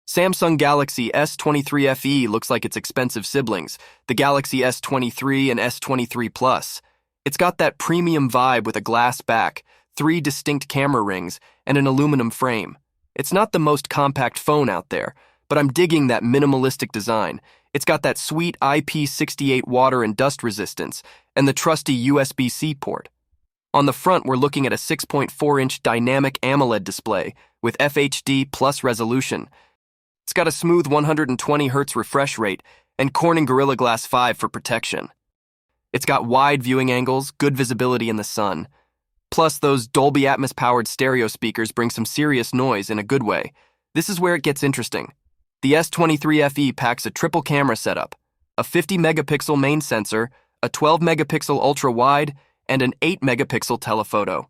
Samsung Galaxy S23 FE looks like its expensive siblings, the Galaxy S23 and S23 Plus. It's got that premium vibe with a glass back, three distinct camera rings, and an aluminum frame. It's not the most compact phone out there, but I'm digging that minimalistic design. It's got that sweet IP68 water and dust resistance, and the trusty USB-C port. On the front, we're looking at a 6.4-inch dynamic AMOLED display with FHD plus resolution. It's got a smooth 120Hz refresh rate and Corning Gorilla Glass 5 for protection. It's got wide viewing angles, good visibility in the sun. Plus, those Dolby Atmos-powered stereo speakers bring some serious noise in a good way. This is where it gets interesting. The S23 FE packs a triple camera setup, a 50-megapixel main sensor, a 12-megapixel ultra-wide, and an 8-megapixel telephoto.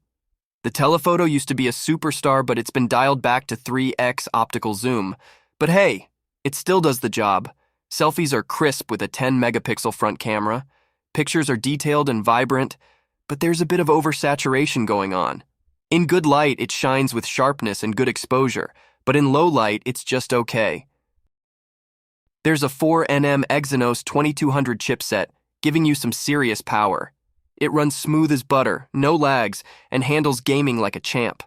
The telephoto used to be a superstar, but it's been dialed back to 3x optical zoom. But hey, it still does the job. Selfies are crisp with a 10-megapixel front camera. Pictures are detailed and vibrant, but there's a bit of oversaturation going on. In good light, it shines with sharpness and good exposure, but in low light, it's just okay. There's a 4nm Exynos 2200 chipset, giving you some serious power. It runs smooth as butter, no lags, and handles gaming like a champ.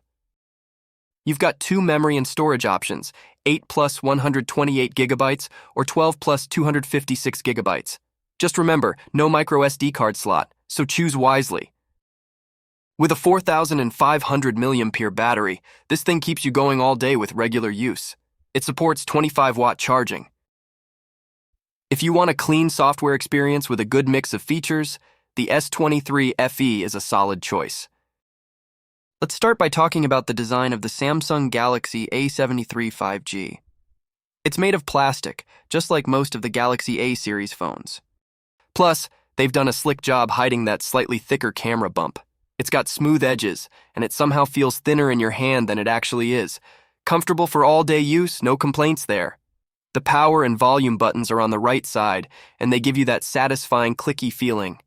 You've got two memory and storage options, 8 plus 128 gigabytes or 12 plus 256 gigabytes. Just remember, no micro SD card slot, so choose wisely. With a 4,500 mAh battery, this thing keeps you going all day with regular use. It supports 25-watt charging. If you want a clean software experience with a good mix of features, the S23 FE is a solid choice. Let's start by talking about the design of the Samsung Galaxy A73 5G. It's made of plastic, just like most of the Galaxy A series phones. Plus, they've done a slick job hiding that slightly thicker camera bump. It's got smooth edges, and it somehow feels thinner in your hand than it actually is. Comfortable for all-day use, no complaints there. The power and volume buttons are on the right side, and they give you that satisfying clicky feeling.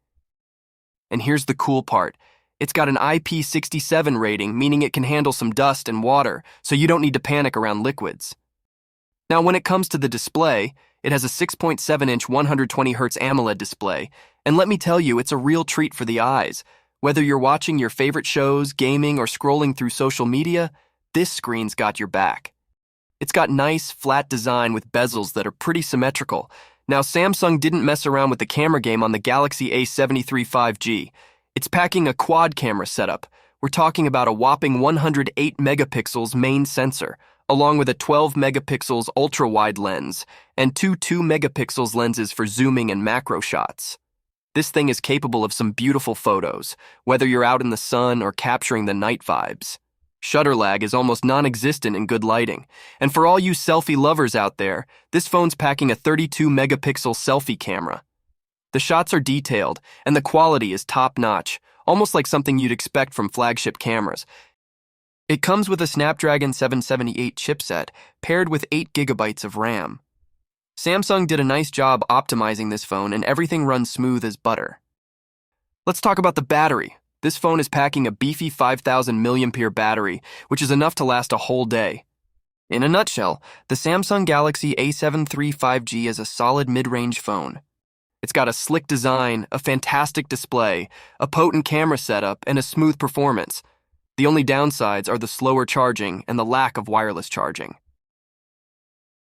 And here's the cool part. It's got an IP67 rating, meaning it can handle some dust and water, so you don't need to panic around liquids. Now, when it comes to the display, it has a 6.7-inch 120Hz AMOLED display, and let me tell you, it's a real treat for the eyes. Whether you're watching your favorite shows, gaming, or scrolling through social media, this screen's got your back. It's got nice, flat design with bezels that are pretty symmetrical. Now, Samsung didn't mess around with the camera game on the Galaxy A73 5G. It's packing a quad camera setup. We're talking about a whopping 108 megapixels main sensor, along with a 12 megapixels ultra-wide lens, and two 2 megapixels lenses for zooming and macro shots. This thing is capable of some beautiful photos, whether you're out in the sun or capturing the night vibes. Shutter lag is almost non-existent in good lighting, and for all you selfie lovers out there, this phone's packing a 32 megapixel selfie camera. The shots are detailed, and the quality is top-notch, almost like something you'd expect from flagship cameras. It comes with a Snapdragon 778 chipset, paired with 8 gigabytes of RAM. Samsung did a nice job optimizing this phone, and everything runs smooth as butter. Let's talk about the battery. This phone is packing a beefy 5,000 mAh battery, which is enough to last a whole day. In a nutshell, the Samsung Galaxy A73 5G is a solid mid-range phone. It's got a slick design, a fantastic display, a potent camera setup, and a smooth performance. The only downsides are the slower charging and the lack of wireless charging.